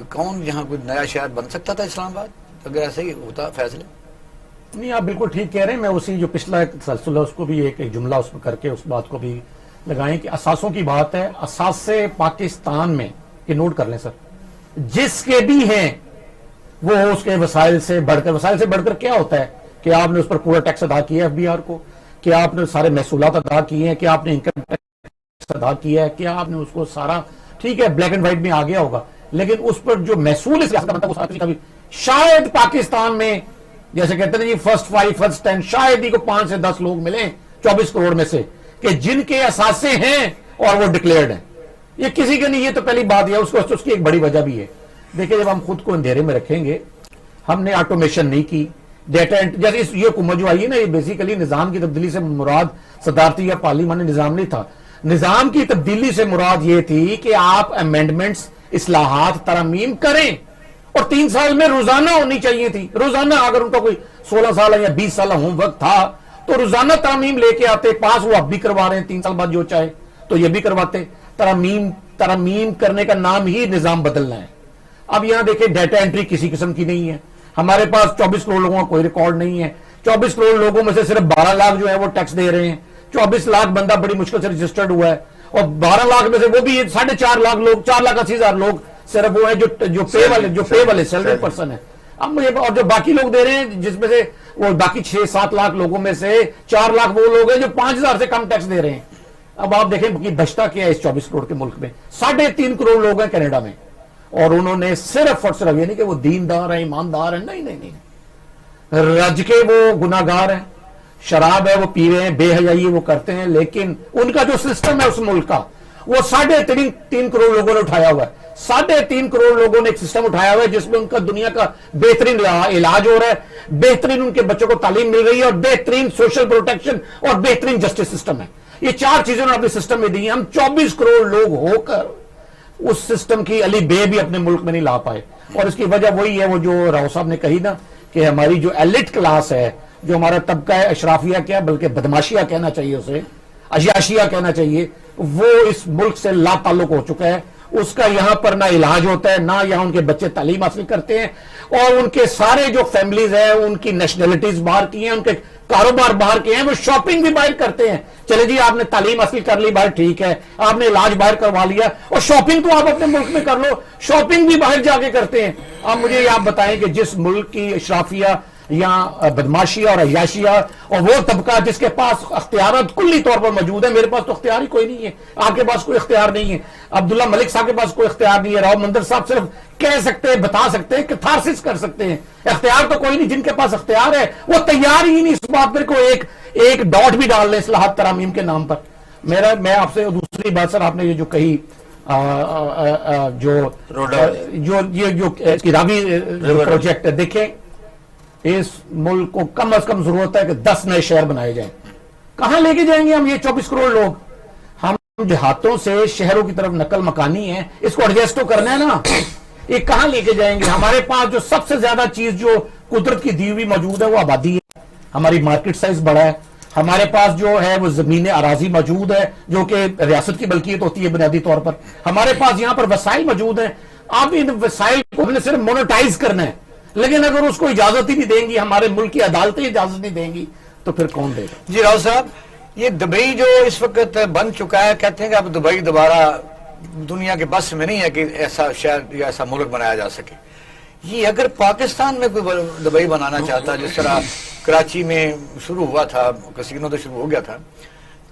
کون یہاں کوئی نیا شہر بن سکتا تھا اسلام آباد اگر ایسے ہی ہوتا فیصلے؟ نہیں، آپ بالکل ٹھیک کہہ رہے ہیں، میں اسی جو پچھلا ایک تسلسل ہے اس کو بھی ایک جملہ اس میں کر کے اس بات کو بھی لگائیں کہ اساسوں کی بات ہے، اساس پاکستان میں یہ نوٹ کر لیں سر، جس کے بھی ہیں وہ اس کے وسائل سے بڑھ کر کیا ہوتا ہے کہ آپ نے اس پر پورا ٹیکس ادا کیا ہے ایف بی آر کو، کہ آپ نے سارے محصولات ادا کیے ہیں، کہ آپ نے انکم ٹیکس ادا کیا ہے، کہ آپ نے اس کو سارا ٹھیک ہے بلیک اینڈ وائٹ میں آ گیا ہوگا، لیکن اس پر جو محصول اس ریاست کا بنتا ہے وہ شاید پاکستان میں جیسے کہتے ہیں جی فرسٹ 5 فرسٹ 10 شاید ہی کو 5 سے 10 لوگ ملیں 24 کروڑ میں سے کہ جن کے اثاثے ہیں اور وہ ڈکلیئرڈ ہیں۔ یہ کسی کے نہیں، یہ تو پہلی بات ہے، اس کی ایک بڑی وجہ بھی ہے۔ دیکھیں جب ہم خود کو اندھیرے میں رکھیں گے، ہم نے آٹومیشن نہیں کی، ڈیٹا جیسے یہ حکومت جو آئی ہے نا، یہ بیسیکلی نظام کی تبدیلی سے مراد صدارتی یا پارلیمانی نظام نہیں تھا، نظام کی تبدیلی سے مراد یہ تھی کہ آپ امینڈمنٹس، اصلاحات، ترامیم کریں، اور 3 سال میں روزانہ ہونی چاہیے تھی، روزانہ اگر ان کا کوئی 16 سال یا 20 سال ہوم ورک تھا تو روزانہ ترامیم لے کے آتے، پاس وہ اب بھی کروا رہے ہیں 3 سال بعد جو چاہے تو یہ بھی کرواتے۔ ترامیم کرنے کا نام ہی نظام بدلنا ہے۔ اب یہاں دیکھیں ڈیٹا انٹری کسی قسم کی نہیں ہے، ہمارے پاس 24 کروڑ لوگوں کا کوئی ریکارڈ نہیں ہے، 24 کروڑ لوگوں میں سے صرف 12 لاکھ جو ہے وہ ٹیکس دے رہے ہیں، 24 لاکھ بندہ بڑی مشکل سے رجسٹرڈ ہوا ہے، اور 12 لاکھ میں سے وہ بھی 4.5 لاکھ لوگ، 4,80,000 لوگ صرف وہ ہیں جو پے والے سیلری پرسن ہیں۔ اب مجھے اور جو باقی لوگ دے رہے ہیں جس میں سے وہ باقی 6-7 لاکھ لوگوں میں سے 4 لاکھ وہ لوگ ہیں جو 5,000 سے کم ٹیکس دے رہے ہیں۔ اب آپ دیکھیں کہ بچتا کیا ہے اس 24 کروڑ کے ملک میں، 3.5 کروڑ لوگ ہیں کینیڈا میں، اور انہوں نے صرف اور صرف یہ نہیں کہ وہ دیندار ہیں، ایماندار ہیں، نہیں، رج کے وہ گناہگار ہیں، شراب ہے وہ پی رہے ہیں، بے حیائی وہ کرتے ہیں، لیکن ان کا جو سسٹم ہے اس ملک کا وہ 3.5 کروڑ لوگوں نے اٹھایا ہوا ہے، 3.5 کروڑ لوگوں نے ایک سسٹم اٹھایا ہوا ہے جس میں ان کا دنیا کا بہترین علاج ہو رہا ہے، بہترین ان کے بچوں کو تعلیم مل رہی ہے، اور بہترین سوشل پروٹیکشن اور بہترین جسٹس سسٹم ہے۔ یہ 4 چیزیں انہوں نے اپنے سسٹم میں دی ہیں۔ ہم 24 کروڑ لوگ ہو کر اس سسٹم کی علی بے بھی اپنے ملک میں نہیں لا پائے، اور اس کی وجہ وہی ہے وہ جو راؤ صاحب نے کہی نا کہ ہماری جو ایلٹ کلاس ہے، جو ہمارا طبقہ ہے، اشرافیہ کیا بلکہ بدماشیہ کہنا چاہیے، اسے عیاشیہ کہنا چاہیے، وہ اس ملک سے لا تعلق ہو چکا ہے۔ اس کا یہاں پر نہ علاج ہوتا ہے، نہ یہاں ان کے بچے تعلیم حاصل کرتے ہیں، اور ان کے سارے جو فیملیز ہیں ان کی نیشنلٹیز باہر کی ہیں، ان کے کاروبار باہر کے ہیں، وہ شاپنگ بھی باہر کرتے ہیں۔ چلے جی آپ نے تعلیم حاصل کر لی باہر، ٹھیک ہے، آپ نے علاج باہر کروا لیا، اور شاپنگ تو آپ اپنے ملک میں کر لو، شاپنگ بھی باہر جا کے کرتے ہیں۔ اب مجھے یہ آپ بتائیں کہ جس ملک کی اشرافیہ یا بدماشیہ اور عیاشیہ اور وہ طبقہ جس کے پاس اختیارات کلی طور پر موجود ہے، میرے پاس تو اختیار ہی کوئی نہیں ہے، آپ کے پاس کوئی اختیار نہیں ہے، عبداللہ ملک صاحب کے پاس کوئی اختیار نہیں ہے، راؤ مندر صاحب صرف کہہ سکتے ہیں، بتا سکتے ہیں، کتھارسس کر سکتے ہیں، اختیار تو کوئی نہیں۔ جن کے پاس اختیار ہے وہ تیار ہی نہیں اس بات پر کو ایک ڈاٹ بھی ڈال لیں اصلاحات ترامیم کے نام پر۔ میں آپ سے دوسری بات سر، آپ نے یہ جو کہی جو راوی پروجیکٹ ہے، دیکھیں اس ملک کو کم از کم ضرورت ہے کہ 10 نئے شہر بنائے جائیں۔ کہاں لے کے جائیں گے ہم یہ 24 کروڑ لوگ؟ ہم دیہاتوں سے شہروں کی طرف نقل مکانی ہے، اس کو ایڈجسٹ تو کرنا ہے نا، یہ کہاں لے کے جائیں گے؟ ہمارے پاس جو سب سے زیادہ چیز جو قدرت کی دی ہوئی موجود ہے وہ آبادی ہے، ہماری مارکیٹ سائز بڑا ہے، ہمارے پاس جو ہے وہ زمین اراضی موجود ہے جو کہ ریاست کی ملکیت ہوتی ہے بنیادی طور پر، ہمارے پاس یہاں پر وسائل موجود ہیں۔ اب ان وسائل کو ہم نے صرف مونیٹائز کرنا ہے، لیکن اگر اس کو اجازت ہی نہیں دیں گی، ہمارے ملک کی عدالتیں اجازت نہیں دیں گی، تو پھر کون دے گا؟ جی راؤ صاحب، یہ دبئی جو اس وقت بن چکا ہے، کہتے ہیں کہ اب دبئی دوبارہ دنیا کے بس میں نہیں ہے کہ ایسا شہر یا ایسا ملک بنایا جا سکے۔ یہ اگر پاکستان میں کوئی دبئی بنانا چاہتا، جس طرح کراچی میں شروع ہوا تھا، کسینو تو شروع ہو گیا تھا،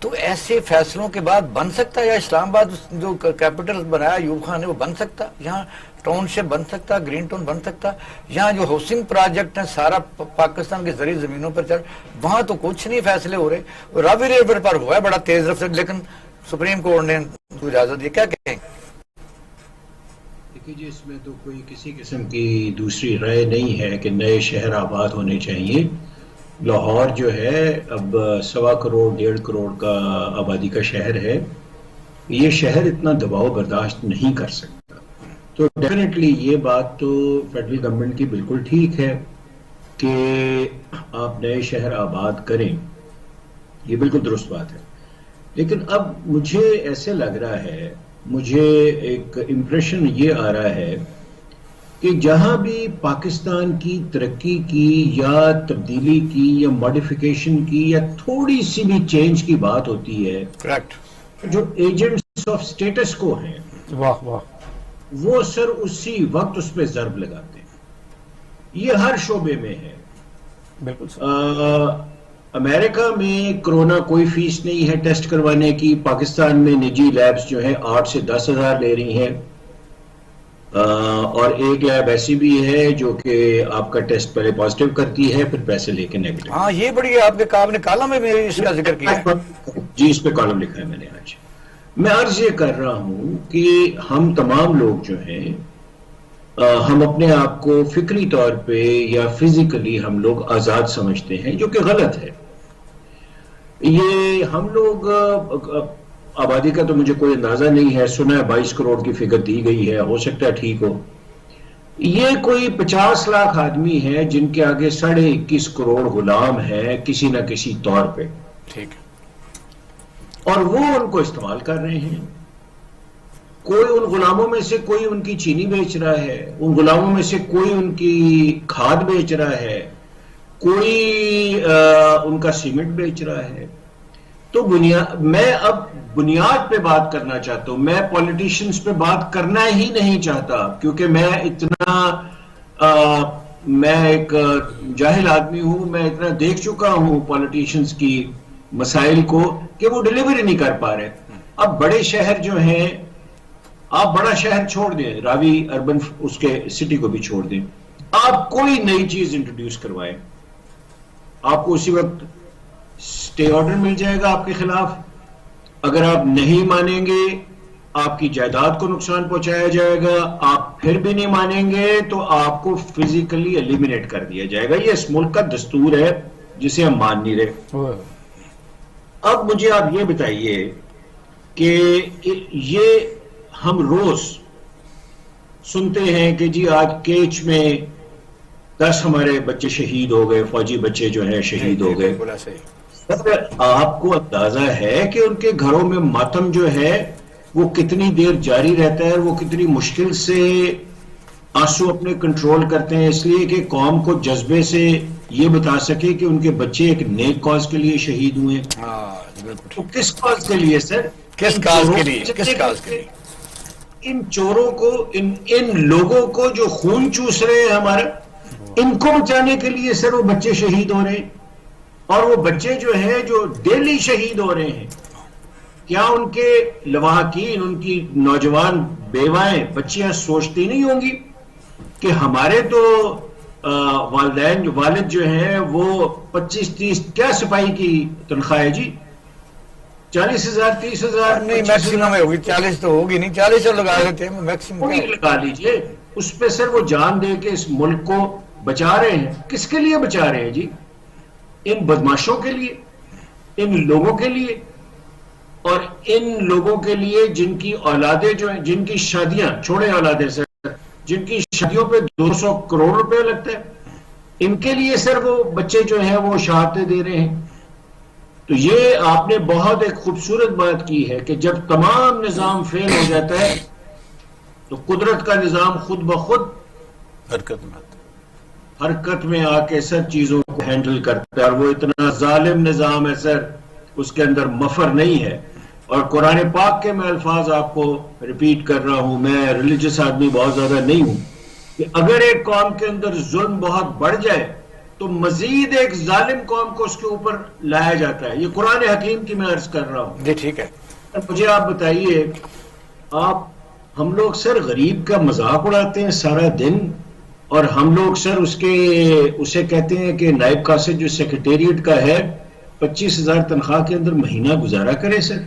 تو ایسے فیصلوں کے بعد بن سکتا ہے؟ یا اسلام آباد جو کیپٹل بنایا ایوب خان نے وہ بن سکتا؟ یہاں ٹاؤن شپ بن سکتا، گرین ٹاؤن بن سکتا؟ یہاں جو ہاؤسنگ پروجیکٹ ہیں سارا پاکستان کے زرعی زمینوں پر چل، وہاں تو کچھ نہیں فیصلے ہو رہے۔ راوی ریور پر ہوا ہے بڑا تیز رفتار، لیکن سپریم کورٹ نے تو اجازت دی، کیا کہیں؟ دیکھیے جی، اس میں تو کوئی کسی قسم کی دوسری رائے نہیں ہے کہ نئے شہر آباد ہونے چاہیے. لاہور جو ہے اب 1.25 کروڑ 1.5 کروڑ کا آبادی کا شہر ہے. یہ شہر اتنا دباؤ برداشت نہیں کر سکتا. تو ڈیفینیٹلی یہ بات تو فیڈرل گورنمنٹ کی بالکل ٹھیک ہے کہ آپ نئے شہر آباد کریں، یہ بالکل درست بات ہے. لیکن اب مجھے ایسے لگ رہا ہے، مجھے ایک امپریشن یہ آ رہا ہے کہ جہاں بھی پاکستان کی ترقی کی یا تبدیلی کی یا ماڈیفیکیشن کی یا تھوڑی سی بھی چینج کی بات ہوتی ہے، کریکٹ، جو ایجنٹس آف سٹیٹس کو ہیں واہ واہ، وہ سر اسی وقت اس پہ ضرب لگاتے ہیں. یہ ہر شعبے میں ہے. بالکل سر. امریکہ میں کرونا کوئی فیس نہیں ہے ٹیسٹ کروانے کی. پاکستان میں نجی لیبز جو ہیں 8 سے 10 ہزار لے رہی ہیں، اور ایک لیب ایسی بھی ہے جو کہ آپ کا ٹیسٹ پہلے پازیٹیو کرتی ہے پھر پیسے لے کے نیگیٹو. ہاں یہ بڑی آپ کے کام نے کالم میں میرے اس کا ذکر کیا ہے. جی اس پہ کالم لکھا ہے میں نے آج. میں عرض یہ کر رہا ہوں کہ ہم تمام لوگ جو ہیں ہم اپنے آپ کو فکری طور پہ یا فزیکلی ہم لوگ آزاد سمجھتے ہیں، جو کہ غلط ہے. یہ ہم لوگ آبادی کا تو مجھے کوئی اندازہ نہیں ہے، سنا ہے 22 کروڑ کی فگر دی گئی ہے، ہو سکتا ہے ٹھیک ہو. یہ کوئی 50 لاکھ آدمی ہے جن کے آگے 21.5 کروڑ غلام ہیں کسی نہ کسی طور پہ، ٹھیک ہے، اور وہ ان کو استعمال کر رہے ہیں. کوئی ان غلاموں میں سے کوئی ان کی چینی بیچ رہا ہے، ان غلاموں میں سے کوئی ان کی کھاد بیچ رہا ہے، کوئی ان کا سیمنٹ بیچ رہا ہے. تو میں اب بنیاد پہ بات کرنا چاہتا ہوں. میں پولیٹیشنز پہ بات کرنا ہی نہیں چاہتا، کیونکہ میں ایک جاہل آدمی ہوں. میں اتنا دیکھ چکا ہوں پولیٹیشنز کی مسائل کو کہ وہ ڈیلیوری نہیں کر پا رہے. اب بڑے شہر جو ہیں، آپ بڑا شہر چھوڑ دیں، راوی اربن اس کے سٹی کو بھی چھوڑ دیں، آپ کوئی نئی چیز انٹروڈیوس کروائیں، آپ کو اسی وقت سٹے آرڈر مل جائے گا آپ کے خلاف. اگر آپ نہیں مانیں گے آپ کی جائیداد کو نقصان پہنچایا جائے گا. آپ پھر بھی نہیں مانیں گے تو آپ کو فزیکلی ایلیمینیٹ کر دیا جائے گا. یہ اس ملک کا دستور ہے جسے ہم مان نہیں رہے. اب مجھے آپ یہ بتائیے کہ یہ ہم روز سنتے ہیں کہ جی آج کیچ میں 10 ہمارے بچے شہید ہو گئے، فوجی بچے جو ہیں شہید ہو گئے. بولا صحیح. آپ کو اندازہ ہے کہ ان کے گھروں میں ماتم جو ہے وہ کتنی دیر جاری رہتا ہے، وہ کتنی مشکل سے آنسو اپنے کنٹرول کرتے ہیں، اس لیے کہ قوم کو جذبے سے یہ بتا سکے کہ ان کے بچے ایک نیک کاز کے لیے شہید ہوئے. تو کس کاز کے لیے سر؟ کس کاز کے لیے؟ کس کاز کے لیے؟ ان چوروں کو، ان لوگوں کو جو خون چوس رہے ہیں ہمارا، ان کو بچانے کے لیے سر وہ بچے شہید ہو رہے ہیں. اور وہ بچے جو ہیں جو ڈیلی شہید ہو رہے ہیں، کیا ان کے لواحقین، ان کی نوجوان بیوائیں بچیاں سوچتی نہیں ہوں گی کہ ہمارے تو والدین والد جو ہیں وہ 25-30 کیا سپاہی کی تنخواہ ہے جی؟ 40,000 30,000 نہیں میکسیمم ہوگی، 40 تو ہوگی نہیں، 40 لگا لیتے ہیں میکسیمم. لگا لیجئے اس پہ سر وہ جان دے کے اس ملک کو بچا رہے ہیں. کس کے لیے بچا رہے ہیں جی؟ ان بدماشوں کے لیے، ان لوگوں کے لیے، اور ان لوگوں کے لیے جن کی اولادیں جو ہیں، جن کی شادیاں، چھوڑے اولادیں سر، جن کی شادیوں پہ 200 کروڑ روپے لگتا ہے، ان کے لیے سر وہ بچے جو ہیں وہ شہادتیں دے رہے ہیں. تو یہ آپ نے بہت ایک خوبصورت بات کی ہے کہ جب تمام نظام فیل ہو جاتا ہے تو قدرت کا نظام خود بخود حرکت میں آ کے سر چیزوں کو ہینڈل کرتا ہے. اور وہ اتنا ظالم نظام ہے سر، اس کے اندر مفر نہیں ہے. اور قرآن پاک کے میں الفاظ آپ کو ریپیٹ کر رہا ہوں، میں ریلیجس آدمی بہت زیادہ نہیں ہوں، کہ اگر ایک قوم کے اندر ظلم بہت بڑھ جائے تو مزید ایک ظالم قوم کو اس کے اوپر لایا جاتا ہے. یہ قرآن حکیم کی میں عرض کر رہا ہوں. جی ٹھیک ہے. مجھے آپ بتائیے، ہم لوگ سر غریب کا مذاق اڑاتے ہیں سارا دن، اور ہم لوگ سر اسے کہتے ہیں کہ نائب قاصد جو سیکریٹریٹ کا ہے 25,000 تنخواہ کے اندر مہینہ گزارا کرے سر.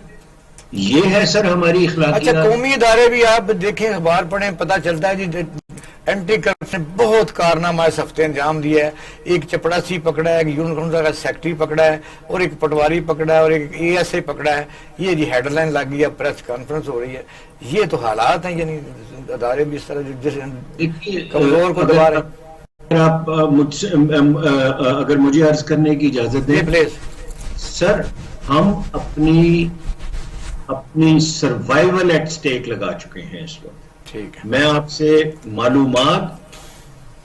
یہ ہے سر ہماری اچھا اخلاقیات. قومی ادارے بھی آپ دیکھیں اخبار پڑھیں پتہ چلتا ہے جی اینٹی کرپشن نے بہت کارنامہ اس ہفتے انجام دیا ہے. ایک چپڑاسی پکڑا ہے, ایک یونین کا سیکٹری پکڑا ہے, اور ایک پٹواری پکڑا ہے, اور ایک اے ایس اے پکڑا ہے. یہ جی ہیڈ لائن لگ گئی ہے, پریس کانفرنس ہو رہی ہے. یہ تو حالات ہیں, یعنی ادارے بھی اس طرح جس کمزور کو دبا رہے ہیں. اگر آپ اگر مجھے عرض کرنے کی اجازت دیں پلیز. سر, ہم اپنی سروائیول ایٹ سٹیک لگا چکے ہیں اس وقت. ٹھیک ہے, میں آپ سے معلومات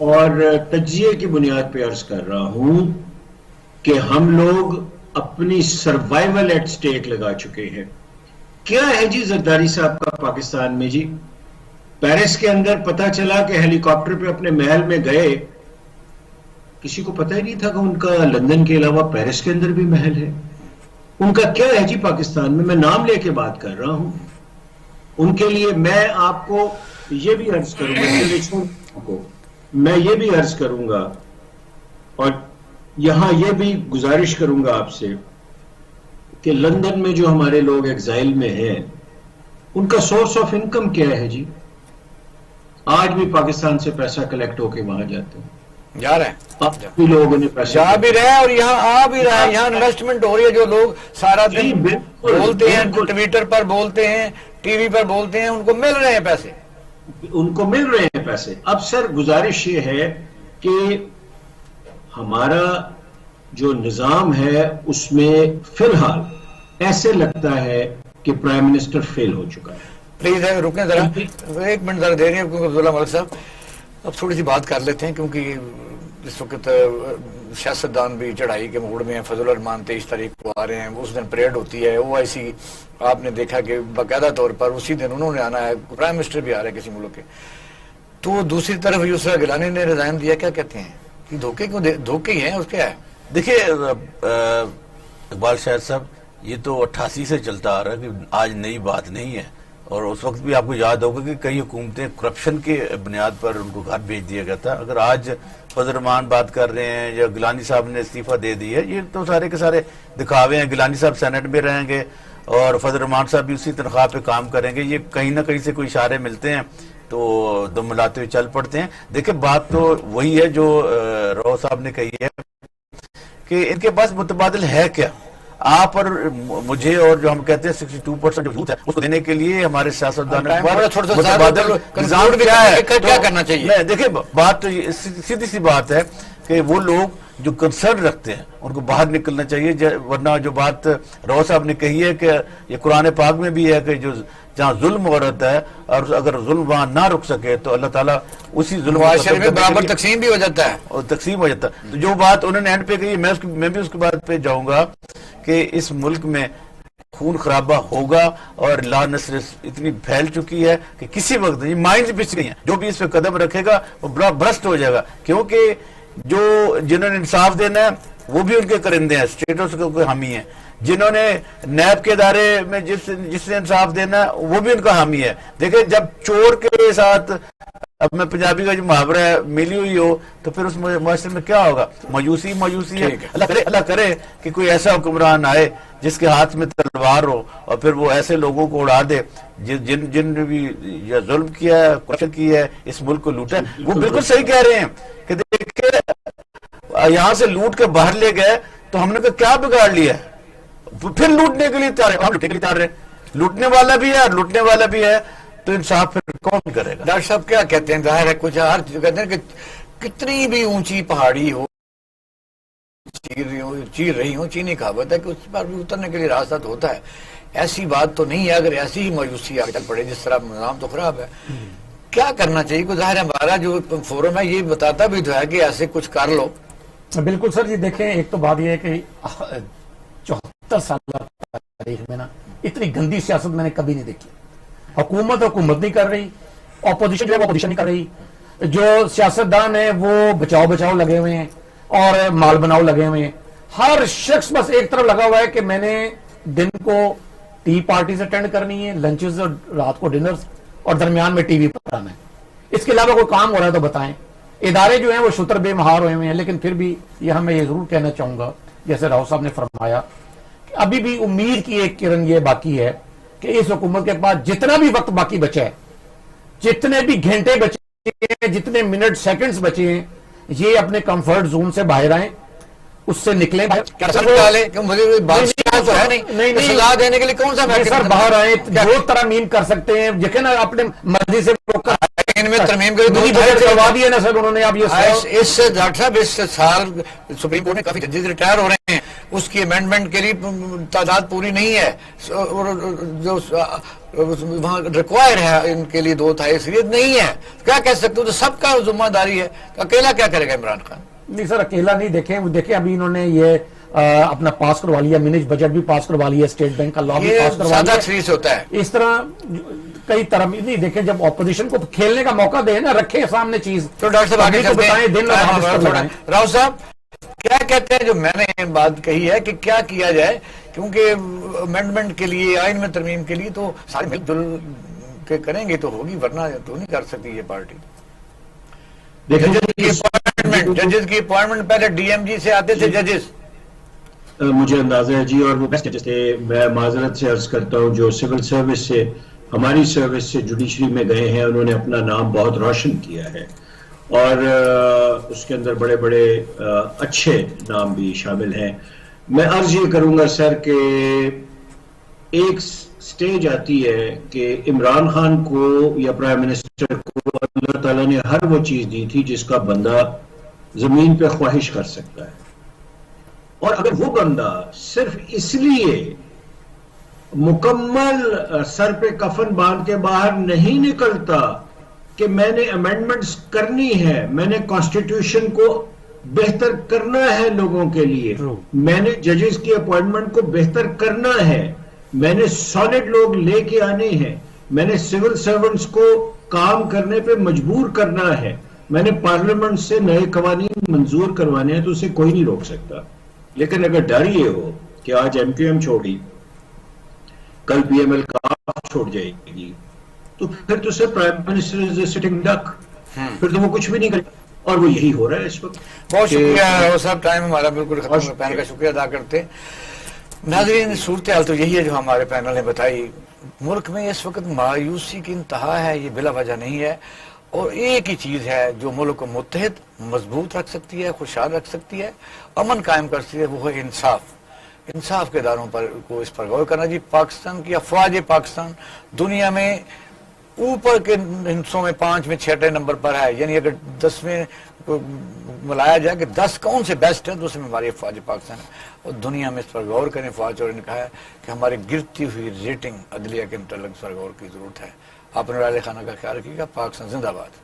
اور تجزیے کی بنیاد پہ عرض کر رہا ہوں کہ ہم لوگ اپنی سروائیول ایٹ سٹیک لگا چکے ہیں. کیا ہے جی زرداری صاحب کا پاکستان میں؟ جی پیرس کے اندر پتا چلا کہ ہیلی کاپٹر پہ اپنے محل میں گئے, کسی کو پتہ ہی نہیں تھا کہ ان کا لندن کے علاوہ پیرس کے اندر بھی محل ہے. ان کا کیا ہے جی پاکستان میں نام لے کے بات کر رہا ہوں. ان کے لیے میں آپ کو یہ بھی عرض کروں گا, میں یہ بھی عرض کروں گا اور یہاں یہ بھی گزارش کروں گا آپ سے کہ لندن میں جو ہمارے لوگ ایگزائل میں ہیں, ان کا سورس آف انکم کیا ہے جی؟ آج بھی پاکستان سے پیسہ کلیکٹ ہو کے وہاں جاتے ہیں, جا رہے ہیں, اب بھی لوگوں نے پیسہ جا بھی رہے ہیں اور یہاں آ بھی رہے ہیں. یہاں انویسٹمنٹ ہو رہی ہے. جو لوگ سارا جی دن بالکل بولتے ہیں, بالکل ٹویٹر پر بولتے ہیں, ٹی وی پر بولتے ہیں, ان کو مل رہے ہیں پیسے. ان کو مل رہے ہیں پیسے. اب سر گزارش یہ ہے کہ ہمارا جو نظام ہے اس میں فی الحال ایسے لگتا ہے کہ پرائم منسٹر فیل ہو چکا ہے. پلیز رکیں ذرا, ایک منٹ ذرا دے رہے ہیں کیونکہ عبداللہ ملک صاحب اب تھوڑی سی بات کر لیتے ہیں, کیونکہ اس وقت سیاستدان بھی چڑھائی کے موڈ میں ہیں. فضل الرحمان 23 تاریخ کو آ رہے ہیں, اس دن پریڈ ہوتی ہے. او آئی سی آپ نے دیکھا کہ باقاعدہ طور پر اسی دن انہوں نے آنا ہے. پرائم منسٹر بھی آ رہے ہیں کسی ملک کے. تو دوسری طرف یسرا گیلانی نے ریزائن دیا. کیا کہتے ہیں کہ دھوکے ہی ہیں, اس کیا ہے؟ دیکھیے اقبال شاہد صاحب, یہ تو 88 سے چلتا آ رہا ہے کہ آج نئی بات نہیں ہے. اور اس وقت بھی آپ کو یاد ہوگا کہ کئی حکومتیں کرپشن کے بنیاد پر ان کو گھر بھیج دیا گیا تھا. اگر آج فضل الرحمان بات کر رہے ہیں یا گیلانی صاحب نے استعفیٰ دے دی ہے, یہ تو سارے کے سارے دکھاوے ہیں. گیلانی صاحب سینٹ میں رہیں گے اور فضل الرحمان صاحب بھی اسی تنخواہ پہ کام کریں گے. یہ کہیں نہ کہیں سے کوئی اشارے ملتے ہیں تو دم ملاتے ہوئے چل پڑتے ہیں. دیکھیں بات تو وہی ہے جو رو صاحب نے کہی ہے کہ ان کے پاس متبادل ہے کیا. آپ اور مجھے اور جو ہم کہتے ہیں 62% جو یوتھ ہے اس کو دینے کے لیے ہمارے سیاستدان متبادل نظام کیا ہے. کیا کرنا چاہیے؟ دیکھیں بات تو سیدھی سی بات ہے کہ وہ لوگ جو کنسرن رکھتے ہیں ان کو باہر نکلنا چاہیے. ورنہ جو بات رو صاحب نے کہی ہے کہ یہ قرآن پاک میں بھی ہے کہ جو جہاں ظلم ہو رہتا ہے اور اگر ظلم وہاں نہ رک سکے تو اللہ تعالیٰ اسی ظلم معاشرے میں برابر تقسیم بھی ہو جاتا ہے, اور تقسیم ہو جاتا ہے. تو جو بات انہوں نے اینڈ پہ کہی, میں بھی اس کی بات پہ جاؤں گا کہ اس ملک میں خون خرابہ ہوگا اور لا نصر اتنی پھیل چکی ہے کہ کسی وقت یہ مائنڈ پچ گئی ہیں. جو بھی اس پہ قدم رکھے گا وہ بڑا برسٹ ہو جائے گا, کیونکہ جو جنہوں نے انصاف دینا ہے وہ بھی ان کے کرندے ہیں, اسٹیٹس کے کوئی حامی ہیں. جنہوں نے نیب کے ادارے میں جس نے انصاف دینا ہے وہ بھی ان کا حامی ہے. دیکھیں جب چور کے ساتھ, اب میں پنجابی کا جو محاورہ ہے, ملی ہوئی ہو تو پھر اس معاشرے میں کیا ہوگا؟ مایوسی ہے. اللہ کرے کہ کوئی ایسا حکمران آئے جس کے ہاتھ میں تلوار ہو اور پھر وہ ایسے لوگوں کو اڑا دے جن نے بھی یا ظلم کیا ہے, کرپشن کی ہے, اس ملک کو لوٹا ہے. وہ بالکل صحیح کہہ رہے ہیں کہ دیکھیں یہاں سے لوٹ کے باہر لے گئے تو ہم نے کیا بگاڑ لیا ہے؟ پھر لوٹنے کے لیے تیار ہے, ہم لوٹنے کے لیے تیار ہیں. لوٹنے والا بھی ہے اور لوٹنے والا بھی ہے, تو انصاف پھر کون کرے گا؟ ڈاکٹر صاحب کیا کہتے ہیں؟ ظاہر ہے کچھ ہر کہتے ہیں کہ کتنی بھی اونچی پہاڑی ہو, چیر رہی ہو, چینی کہاوت ہے کہ اس پر بھی اترنے کے لیے راستہ تو ہوتا ہے. ایسی بات تو نہیں ہے اگر ایسی ہی مایوسی آگے چل پڑے جس طرح نظام تو خراب ہے. کیا کرنا چاہیے؟ کوئی ظاہر ہے ہمارا جو فورم ہے یہ بتاتا بھی تو ہے کہ ایسے کچھ کر لو. بالکل سر جی, دیکھیں ایک تو بات یہ ہے کہ 74 سال تاریخ میں نا اتنی گندی سیاست میں نے کبھی نہیں دیکھی. حکومت نہیں کر رہی, اپوزیشن جو ہے وہ اپوزیشن نہیں کر رہی, جو سیاستدان ہیں وہ بچاؤ لگے ہوئے ہیں اور مال بناؤ لگے ہوئے ہیں. ہر شخص بس ایک طرف لگا ہوا ہے کہ میں نے دن کو ٹی پارٹیز اٹینڈ کرنی ہے, لنچز اور رات کو ڈنرز, اور درمیان میں ٹی وی پر آنا ہے. اس کے علاوہ کوئی کام ہو رہا ہے تو بتائیں. ادارے جو ہیں وہ شتر بے مہار ہوئے ہوئے ہیں, لیکن پھر بھی یہاں میں یہ ضرور کہنا چاہوں گا جیسے راؤ صاحب نے فرمایا کہ ابھی بھی امید کی ایک کرن یہ باقی ہے کہ اس حکومت کے پاس جتنا بھی وقت باقی بچا ہے، جتنے بھی گھنٹے بچے ہیں، جتنے منٹ سیکنڈز بچے ہیں، یہ اپنے کمفرٹ زون سے باہر آئیں، اس سے نکلیں. کیا سر ڈالے کہ مجھے بادشاہ تو ہے نہیں سزا دینے کے لیے کون سا سر باہر آئیں، جو ترمیم کر سکتے ہیں دیکھیں نا، اپنے مرضی سے ان میں ترمیم کے کروا دیے نا سر انہوں نے. اب یہ اس ڈاکٹر صاحب اس سال سپریم کورٹ نے کافی ججز ریٹائر ہو رہے ہیں، اس کی امینڈمنٹ کے لیے تعداد پوری نہیں ہے، جو وہاں ریکوائر ہے ان کے لیے 2/3 نہیں ہے. کیا کہہ سکتے ہو؟ تو سب کا ذمہ داری ہے. اکیلا کیا کرے گا عمران خان؟ نہیں سر اکیلا نہیں. دیکھیں ابھی انہوں نے یہ اپنا پاس کروا لیا، منیج بجٹ بھی پاس کروا لیا، اسٹیٹ بینک کا لا بھی پاس کروا لیا. سے ہوتا ہے اس طرح کئی طرح نہیں. دیکھیں جب اپوزیشن کو کھیلنے کا موقع دیں نا، رکھیں سامنے چیز. تو ڈاکٹر صاحب آگے بتائیں دن رات. راؤ صاحب کیا کہتے ہیں جو میں نے بات کہی ہے کہ کیا کیا جائے، کیونکہ امینڈمنٹ کے لیے، آئین میں ترمیم کے لیے تو سارے مل جل کے کریں گے تو ہوگی، ورنہ تو نہیں کر سکتی یہ پارٹی. ججز کی اپوائنٹمنٹ پہلے ڈی ایم جی سے آتے تھے ججز. مجھے اندازہ ہے جی، اور وہ بیسٹ ججز تھے. میں معذرت سے عرض کرتا ہوں، جو سول سروس سے، ہماری سروس سے جوڈیشری میں گئے ہیں، انہوں نے اپنا نام بہت روشن کیا ہے، اور اس کے اندر بڑے بڑے اچھے نام بھی شامل ہیں. میں عرض یہ کروں گا سر کہ ایک سٹیج آتی ہے کہ عمران خان کو یا پرائم منسٹر کو اللہ تعالیٰ نے ہر وہ چیز دی تھی جس کا بندہ زمین پہ خواہش کر سکتا ہے، اور اگر وہ بندہ صرف اس لیے مکمل سر پہ کفن باندھ کے باہر نہیں نکلتا کہ میں نے امینڈمنٹس کرنی ہے، میں نے کانسٹیٹیوشن کو بہتر کرنا ہے لوگوں کے لیے، میں نے ججز کی اپوائنٹمنٹ کو بہتر کرنا ہے، میں نے سالڈ لوگ لے کے آنے ہیں، میں نے سول سرونٹس کو کام کرنے پہ مجبور کرنا ہے، میں نے پارلیمنٹ سے نئے قوانین منظور کروانے ہیں، تو اسے کوئی نہیں روک سکتا. لیکن اگر ڈر یہ ہو کہ آج ایم کیو ایم چھوڑی، کل پی ایم ایل کاف چھوڑ جائے گی، تو پھر تو صرف prime minister is a sitting duck, پھر تو وہ کچھ بھی نہیں کرے. اور وہ یہی ہو رہا ہے اس وقت. بہت شکریہ صاحب، ٹائم ہمارا بالکل ختم. پینل کا شکریہ ادا کرتے. ناظرین صورتحال تو یہی ہے جو ہمارے پینل نے بتائی. ملک میں اس وقت مایوسی کی انتہا ہے، یہ بلا وجہ نہیں ہے، اور ایک ہی چیز ہے جو ملک کو متحد مضبوط رکھ سکتی ہے، خوشحال رکھ سکتی ہے، امن قائم کر سکتی ہے، وہ ہے انصاف. انصاف کے اداروں پر کو اس پر غور کرنا. جی پاکستان کی افواج پاکستان دنیا میں اوپر کے ہندسوں میں 5 میں 6 نمبر پر ہے، یعنی اگر 10 میں ملایا جائے کہ 10 کون سے بیسٹ ہیں تو اس میں ہماری افواج پاکستان ہے. اور دنیا میں اس پر غور کریں. فوج اور نے کہا ہے کہ ہماری گرتی ہوئی ریٹنگ عدلیہ کے متعلق اس پر غور کی ضرورت ہے. آپ نے رائے خانہ کا خیال رکھیے گا. پاکستان زندہ باد.